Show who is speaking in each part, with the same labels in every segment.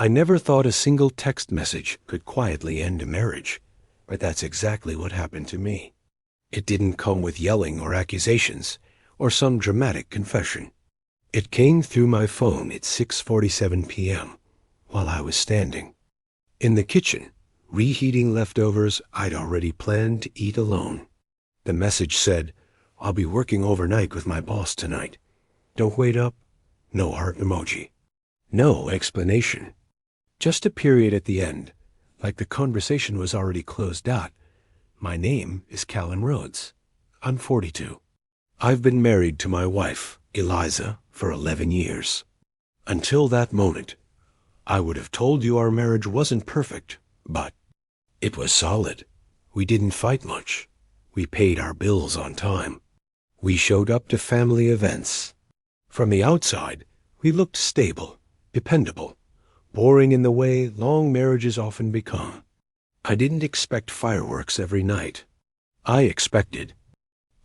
Speaker 1: I never thought a single text message could quietly end a marriage, but that's exactly what happened to me. It didn't come with yelling or accusations or some dramatic confession. It came through my phone at 6:47 p.m. while I was standing in the kitchen, reheating leftovers I'd already planned to eat alone. The message said, "I'll be working overnight with my boss tonight. Don't wait up." No heart emoji. No explanation. Just a period at the end, like the conversation was already closed out. My name is Callan Rhodes. I'm 42. I've been married to my wife, Eliza, for 11 years. Until that moment, I would have told you our marriage wasn't perfect, but it was solid. We didn't fight much. We paid our bills on time. We showed up to family events. From the outside, we looked stable, dependable, boring in the way long marriages often become. I didn't expect fireworks every night. I expected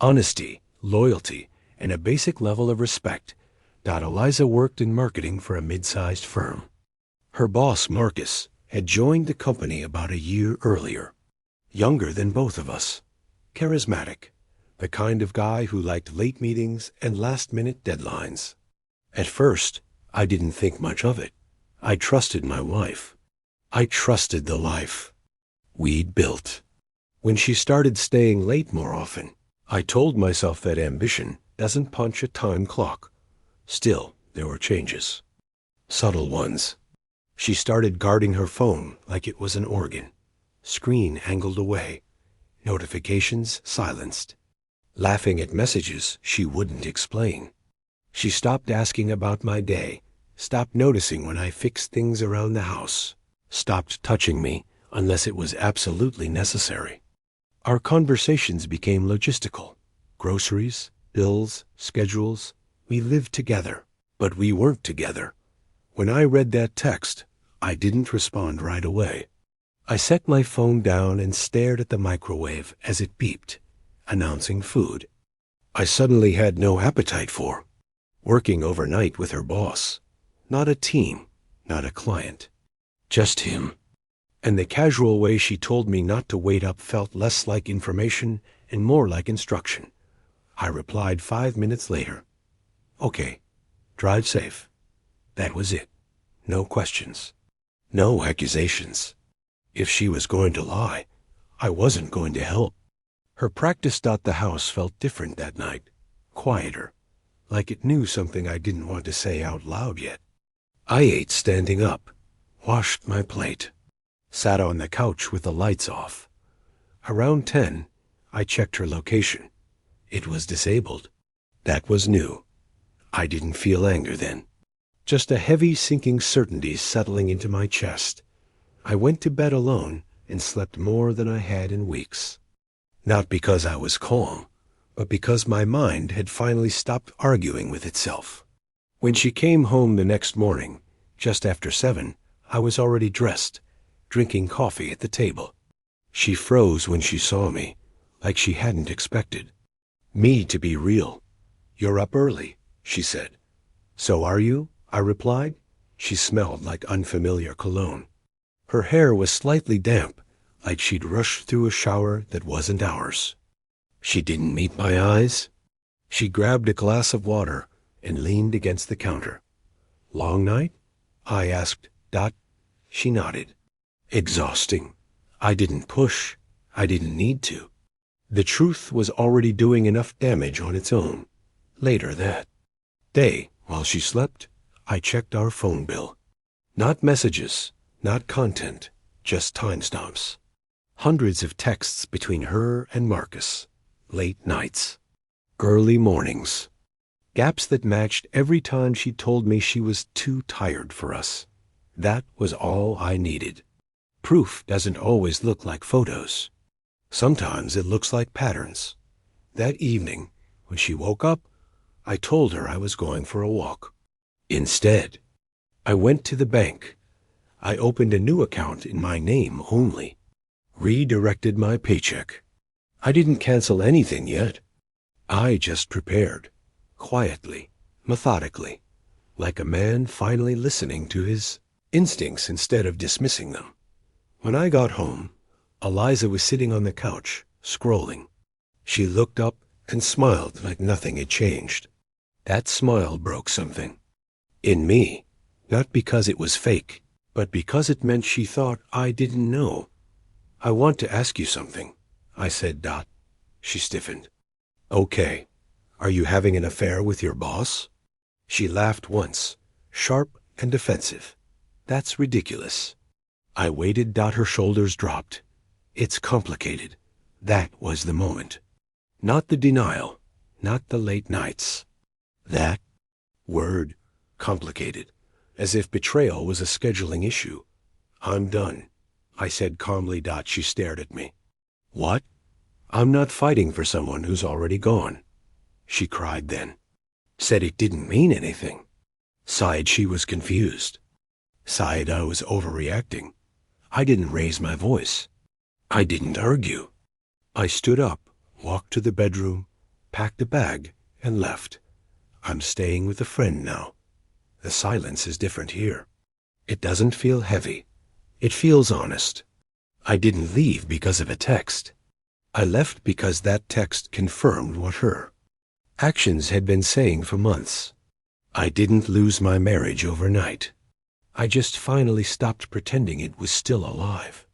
Speaker 1: honesty, loyalty, and a basic level of respect. Eliza worked in marketing for a mid-sized firm. Her boss, Marcus, had joined the company about a year earlier. Younger than both of us. Charismatic. The kind of guy who liked late meetings and last-minute deadlines. At first, I didn't think much of it. I trusted my wife. I trusted the life we'd built. When she started staying late more often, I told myself that ambition doesn't punch a time clock. Still, there were changes. Subtle ones. She started guarding her phone like it was an organ. Screen angled away. Notifications silenced. Laughing at messages she wouldn't explain. She stopped asking about my day, stopped noticing when I fixed things around the house, stopped touching me unless it was absolutely necessary. Our conversations became logistical. Groceries, bills, schedules. We lived together, but we weren't together. When I read that text, I didn't respond right away. I set my phone down and stared at the microwave as it beeped, announcing food. I suddenly had no appetite for working overnight with her boss. Not a team, not a client. Just him. And the casual way she told me not to wait up felt less like information and more like instruction. I replied 5 minutes later. Okay, drive safe. That was it. No questions. No accusations. If she was going to lie, I wasn't going to help. Her practice. The house felt different that night. Quieter. Like it knew something I didn't want to say out loud yet. I ate standing up. Washed my plate. Sat on the couch with the lights off. Around 10, I checked her location. It was disabled. That was new. I didn't feel anger then. Just a heavy sinking certainty settling into my chest. I went to bed alone and slept more than I had in weeks. Not because I was calm, but because my mind had finally stopped arguing with itself. When she came home the next morning, just after 7, I was already dressed, drinking coffee at the table. She froze when she saw me, like she hadn't expected me to be real. "You're up early," she said. "So are you?" I replied. She smelled like unfamiliar cologne. Her hair was slightly damp, like she'd rushed through a shower that wasn't ours. She didn't meet my eyes. She grabbed a glass of water and leaned against the counter. "Long night?" I asked. She nodded. Exhausting. I didn't push. I didn't need to. The truth was already doing enough damage on its own. Later that day, while she slept, I checked our phone bill. Not messages, not content, just timestamps. Hundreds of texts between her and Marcus. Late nights. Early mornings. Gaps that matched every time she told me she was too tired for us. That was all I needed. Proof doesn't always look like photos. Sometimes it looks like patterns. That evening, when she woke up, I told her I was going for a walk. Instead, I went to the bank. I opened a new account in my name only. Redirected my paycheck. I didn't cancel anything yet. I just prepared. Quietly, methodically. Like a man finally listening to his instincts instead of dismissing them. When I got home, Eliza was sitting on the couch, scrolling. She looked up and smiled like nothing had changed. That smile broke something. In me, not because it was fake, but because it meant she thought I didn't know. "I want to ask you something," I said. She stiffened. "Okay. Are you having an affair with your boss?" She laughed once, sharp and defensive. "That's ridiculous." I waited. Her shoulders dropped. "It's complicated." That was the moment. Not the denial, not the late nights. That word, complicated, as if betrayal was a scheduling issue. "I'm done," I said calmly. She stared at me. "What?" "I'm not fighting for someone who's already gone." She cried then. Said it didn't mean anything. Sighed she was confused. Sighed I was overreacting. I didn't raise my voice. I didn't argue. I stood up, walked to the bedroom, packed a bag, and left. I'm staying with a friend now. The silence is different here. It doesn't feel heavy. It feels honest. I didn't leave because of a text. I left because that text confirmed what her actions had been saying for months. I didn't lose my marriage overnight. I just finally stopped pretending it was still alive.